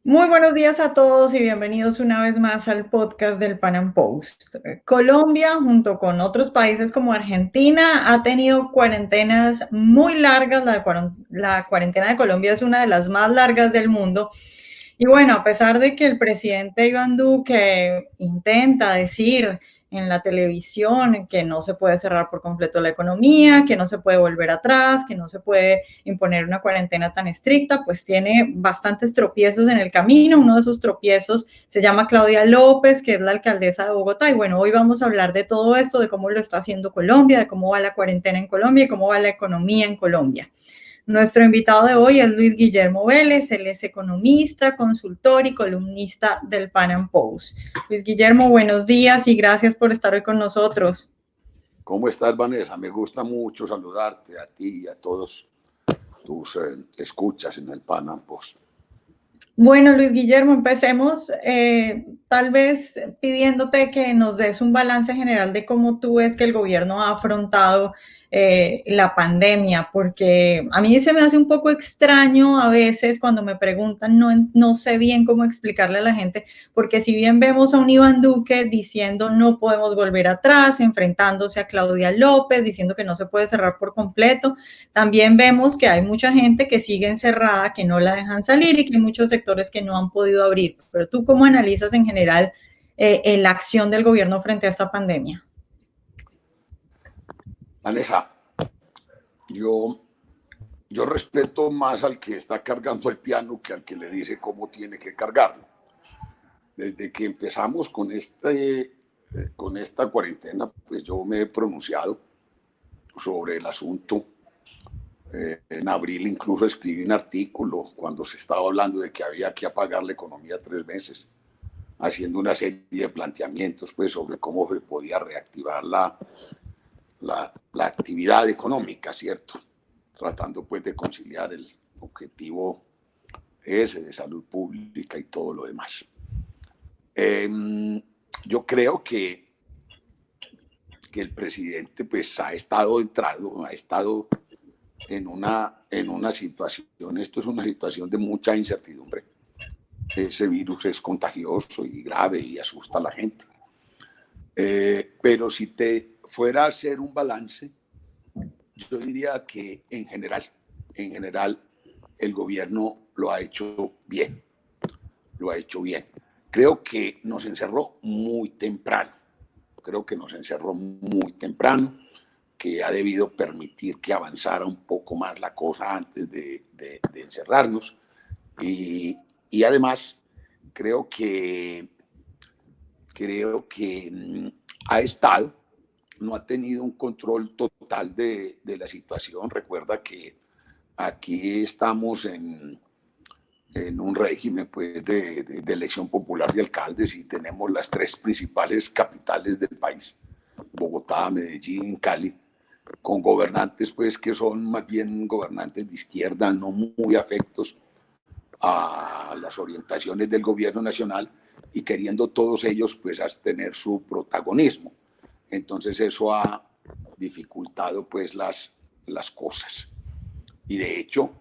Muy buenos días a todos y bienvenidos una vez más al podcast del Pan Am Post. Colombia, junto con otros países como Argentina, ha tenido cuarentenas muy largas. La cuarentena de Colombia es una de las más largas del mundo. Y bueno, a pesar de que el presidente Iván Duque intenta decir en la televisión que no se puede cerrar por completo la economía, que no se puede volver atrás, que no se puede imponer una cuarentena tan estricta, pues tiene bastantes tropiezos en el camino. Uno de esos tropiezos se llama Claudia López, que es la alcaldesa de Bogotá. Y bueno, hoy vamos a hablar de todo esto, de cómo lo está haciendo Colombia, de cómo va la cuarentena en Colombia y cómo va la economía en Colombia. Nuestro invitado de hoy es Luis Guillermo Vélez. Él es economista, consultor y columnista del Pan Am Post. Luis Guillermo, buenos días y gracias por estar hoy con nosotros. ¿Cómo estás, Vanessa? Me gusta mucho saludarte a ti y a todos tus escuchas en el Pan Am Post. Bueno, Luis Guillermo, empecemos tal vez pidiéndote que nos des un balance general de cómo tú ves que el gobierno ha afrontado la pandemia, porque a mí se me hace un poco extraño a veces cuando me preguntan, no sé bien cómo explicarle a la gente, porque si bien vemos a un Iván Duque diciendo no podemos volver atrás, enfrentándose a Claudia López, diciendo que no se puede cerrar por completo, también vemos que hay mucha gente que sigue encerrada, que no la dejan salir y que hay muchos sectores que no han podido abrir. Pero tú, ¿cómo analizas en general la acción del gobierno frente a esta pandemia? Vanessa, yo respeto más al que está cargando el piano que al que le dice cómo tiene que cargarlo. Desde que empezamos con esta cuarentena, pues yo me he pronunciado sobre el asunto. En abril incluso escribí un artículo cuando se estaba hablando de que había que apagar la economía 3 meses, haciendo una serie de planteamientos pues, sobre cómo se podía reactivar la actividad económica, ¿cierto? Tratando pues de conciliar el objetivo ese de salud pública y todo lo demás. Yo creo que el presidente pues ha estado en una situación, esto es una situación de mucha incertidumbre. Ese virus es contagioso y grave y asusta a la gente. Pero si te fuera a hacer un balance, yo diría que en general, el gobierno lo ha hecho bien. Lo ha hecho bien. Creo que nos encerró muy temprano. Que ha debido permitir que avanzara un poco más la cosa antes de encerrarnos. Y además, creo que no ha tenido un control total de la situación. Recuerda que aquí estamos en un régimen pues, de elección popular de alcaldes y tenemos las tres principales capitales del país, Bogotá, Medellín, Cali, con gobernantes pues, que son más bien gobernantes de izquierda, no muy afectos a las orientaciones del gobierno nacional y queriendo todos ellos pues tener su protagonismo. Entonces eso ha dificultado pues las cosas. Y de hecho,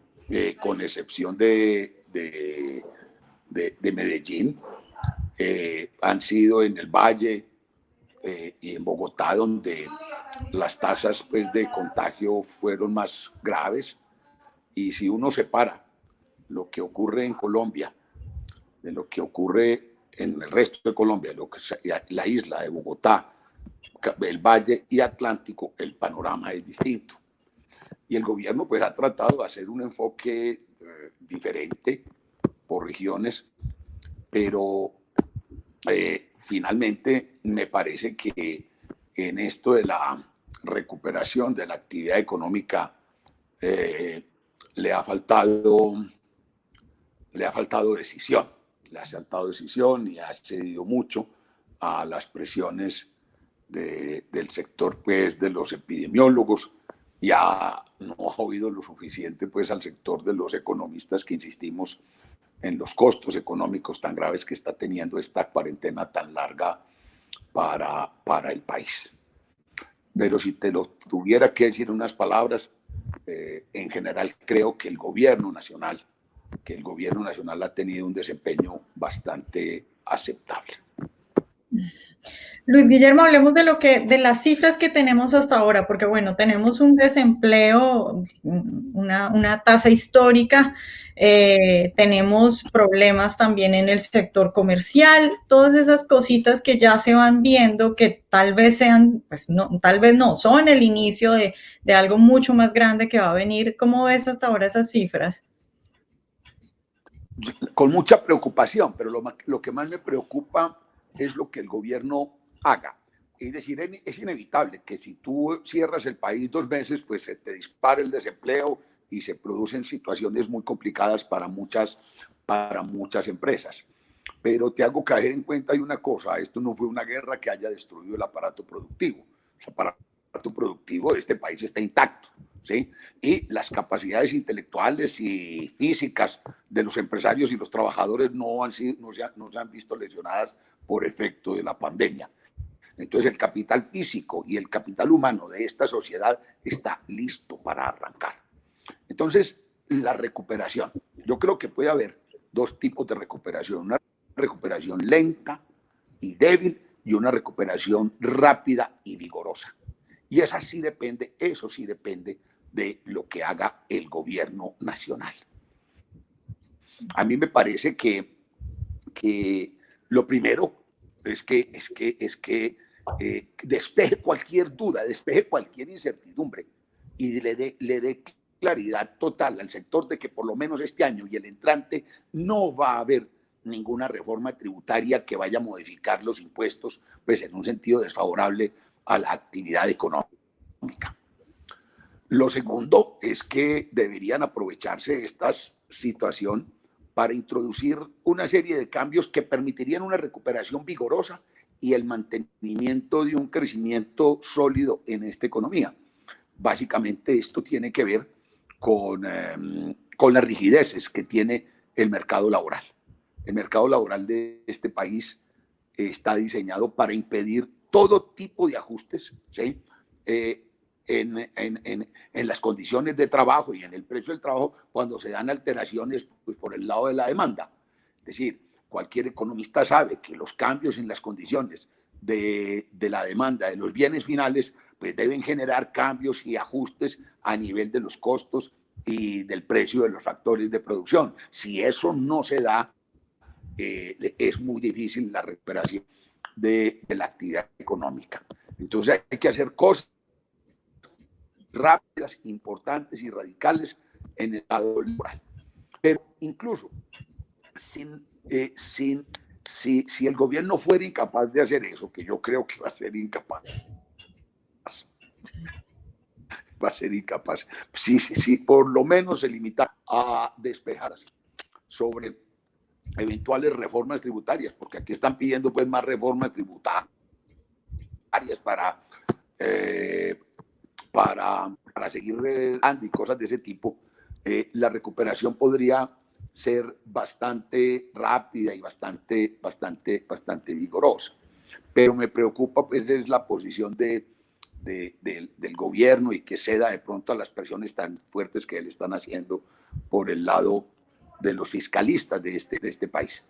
con excepción de Medellín, han sido en el Valle y en Bogotá donde las tasas pues, de contagio fueron más graves. Y si uno separa lo que ocurre en Colombia de lo que ocurre en el resto de Colombia, la isla de Bogotá, el Valle y Atlántico, el panorama es distinto. Y el gobierno pues ha tratado de hacer un enfoque diferente por regiones, pero finalmente me parece que en esto de la recuperación de la actividad económica le ha faltado decisión. Le ha faltado decisión y ha cedido mucho a las presiones del sector pues, de los epidemiólogos y no ha oído lo suficiente pues, al sector de los economistas que insistimos en los costos económicos tan graves que está teniendo esta cuarentena tan larga para el país. Pero si te lo tuviera que decir unas palabras, en general creo que el gobierno nacional que el gobierno nacional ha tenido un desempeño bastante aceptable. Luis Guillermo, hablemos de las cifras que tenemos hasta ahora, porque bueno, tenemos un desempleo, una tasa histórica, tenemos problemas también en el sector comercial, todas esas cositas que ya se van viendo que tal vez sean, pues no, tal vez no, son el inicio de algo mucho más grande que va a venir. ¿Cómo ves hasta ahora esas cifras? Con mucha preocupación, pero lo que más me preocupa es lo que el gobierno haga. Es decir, es inevitable que si tú cierras el país 2 meses, pues se te dispara el desempleo y se producen situaciones muy complicadas para muchas empresas. Pero te hago caer en cuenta de una cosa, esto no fue una guerra que haya destruido el aparato productivo. El aparato productivo de este país está intacto, ¿sí? Y las capacidades intelectuales y físicas de los empresarios y los trabajadores no se han visto lesionadas por efecto de la pandemia. Entonces el capital físico y el capital humano de esta sociedad está listo para arrancar. Entonces, la recuperación. Yo creo que puede haber 2 tipos de recuperación. Una recuperación lenta y débil y una recuperación rápida y vigorosa. Y eso sí depende de lo que haga el gobierno nacional. A mí me parece que lo primero es que despeje cualquier duda, despeje cualquier incertidumbre y le dé claridad total al sector de que por lo menos este año y el entrante no va a haber ninguna reforma tributaria que vaya a modificar los impuestos pues en un sentido desfavorable a la actividad económica. Lo segundo es que deberían aprovecharse esta situación para introducir una serie de cambios que permitirían una recuperación vigorosa y el mantenimiento de un crecimiento sólido en esta economía. Básicamente esto tiene que ver con las rigideces que tiene el mercado laboral. El mercado laboral de este país está diseñado para impedir todo tipo de ajustes, ¿sí? En las condiciones de trabajo y en el precio del trabajo cuando se dan alteraciones pues, por el lado de la demanda. Es decir, cualquier economista sabe que los cambios en las condiciones de la demanda de los bienes finales pues deben generar cambios y ajustes a nivel de los costos y del precio de los factores de producción. Si eso no se da, es muy difícil la recuperación de la actividad económica. Entonces hay que hacer cosas rápidas, importantes y radicales en el lado laboral. Pero incluso si el gobierno fuera incapaz de hacer eso, que yo creo que va a ser incapaz, si por lo menos se limita a despejar sobre eventuales reformas tributarias, porque aquí están pidiendo pues más reformas tributarias para seguir y cosas de ese tipo, la recuperación podría ser bastante rápida y bastante vigorosa. Pero me preocupa pues es la posición del gobierno y que ceda de pronto a las presiones tan fuertes que le están haciendo por el lado de los fiscalistas de este país.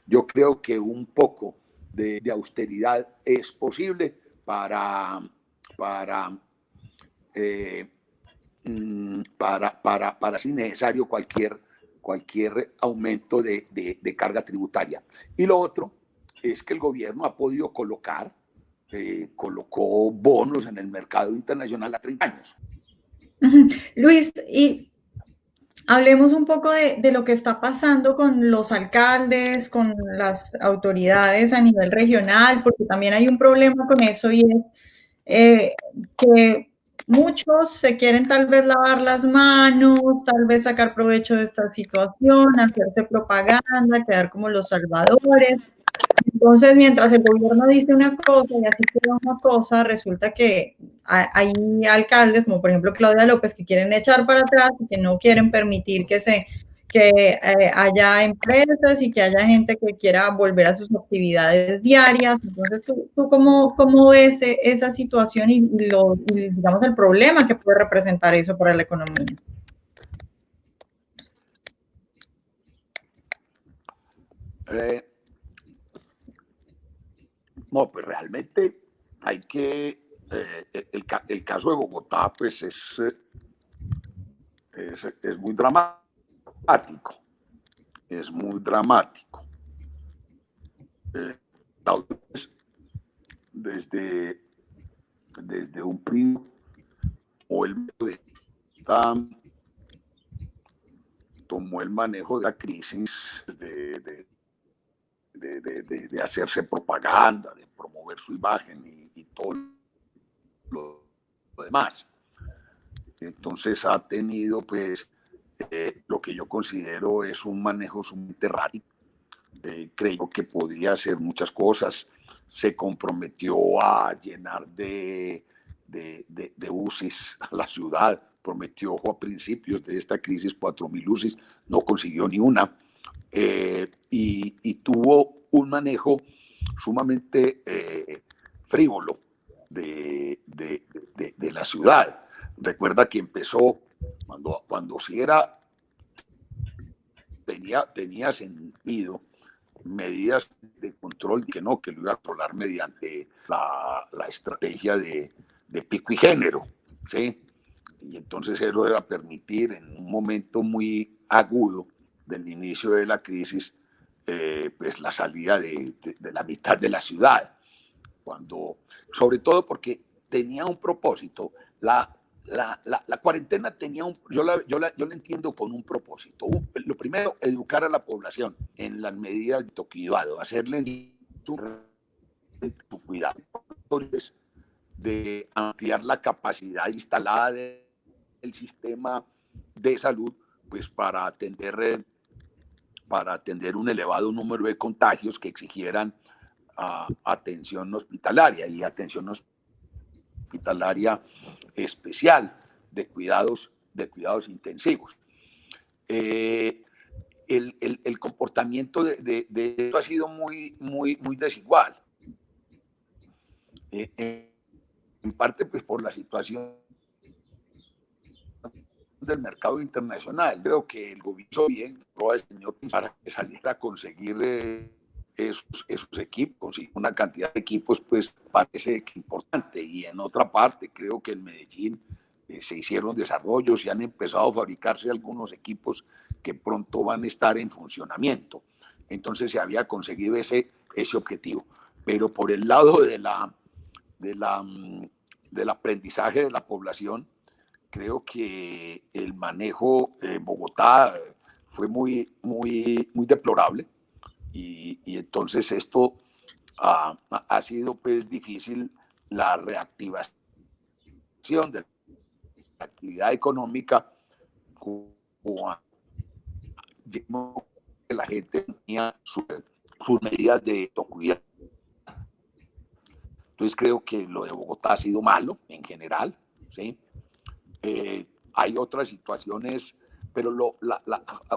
Yo creo que un poco de austeridad es posible para si necesario cualquier aumento de carga tributaria. Y lo otro es que el gobierno ha podido colocó bonos en el mercado internacional a 30 años. Luis, y hablemos un poco de lo que está pasando con los alcaldes, con las autoridades a nivel regional, porque también hay un problema con eso y es que muchos se quieren tal vez lavar las manos, tal vez sacar provecho de esta situación, hacerse propaganda, quedar como los salvadores. Entonces, mientras el gobierno dice una cosa y así queda una cosa, resulta que hay alcaldes, como por ejemplo Claudia López, que quieren echar para atrás y que no quieren permitir que haya empresas y que haya gente que quiera volver a sus actividades diarias. Entonces, ¿tú cómo ves esa situación y digamos, el problema que puede representar eso para la economía? Eh, no, pues realmente hay que, el caso de Bogotá, pues es muy dramático, es muy dramático. Desde, desde un principio, o el tomó el manejo de la crisis de hacerse propaganda, de promover su imagen y todo lo demás. Entonces ha tenido pues lo que yo considero es un manejo sumamente errático. Creyó que podía hacer muchas cosas, se comprometió a llenar de UCIs a la ciudad, prometió a principios de esta crisis 4.000 UCIs, no consiguió ni una, y tuvo un manejo sumamente frívolo de la ciudad. Recuerda que empezó cuando sí era, tenía sentido medidas de control que no, que lo iba a controlar mediante la estrategia de pico y género, ¿sí? Y entonces eso era permitir en un momento muy agudo del inicio de la crisis, pues la salida de la mitad de la ciudad, cuando, sobre todo porque tenía un propósito, la cuarentena tenía yo la entiendo con un propósito. Lo primero, educar a la población en las medidas de cuidado, hacerle su cuidado, de ampliar la capacidad instalada del sistema de salud, pues para atender un elevado número de contagios que exigieran atención hospitalaria y atención hospitalaria especial de cuidados intensivos. El comportamiento de esto ha sido muy desigual. En parte pues por la situación del mercado internacional. Creo que el gobierno hizo bien para que saliera a conseguir esos equipos, y una cantidad de equipos pues parece que importante. Y en otra parte creo que en Medellín se hicieron desarrollos y han empezado a fabricarse algunos equipos que pronto van a estar en funcionamiento. Entonces se había conseguido ese objetivo. Pero por el lado del aprendizaje de la población, creo que el manejo en Bogotá fue muy deplorable, y entonces esto ha sido pues difícil la reactivación de la actividad económica cuando la gente tenía sus medidas de autocuidado. Entonces creo que lo de Bogotá ha sido malo en general, ¿sí? Hay otras situaciones, pero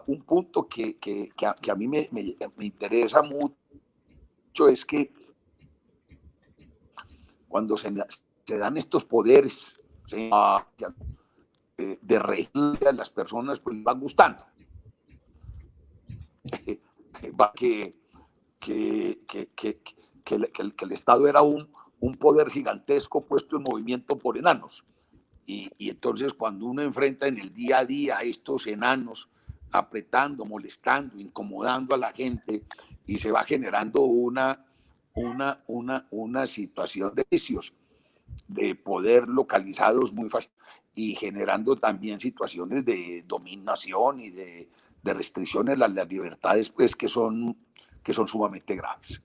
un punto que a mí me interesa mucho es que cuando se dan estos poderes, ¿sí?, de regir a las personas, pues van gustando. Que el Estado era un poder gigantesco puesto en movimiento por enanos. Y entonces cuando uno enfrenta en el día a día a estos enanos apretando, molestando, incomodando a la gente, y se va generando una situación de vicios de poder localizados muy fácil, y generando también situaciones de dominación y de restricciones a las libertades, pues que son sumamente graves.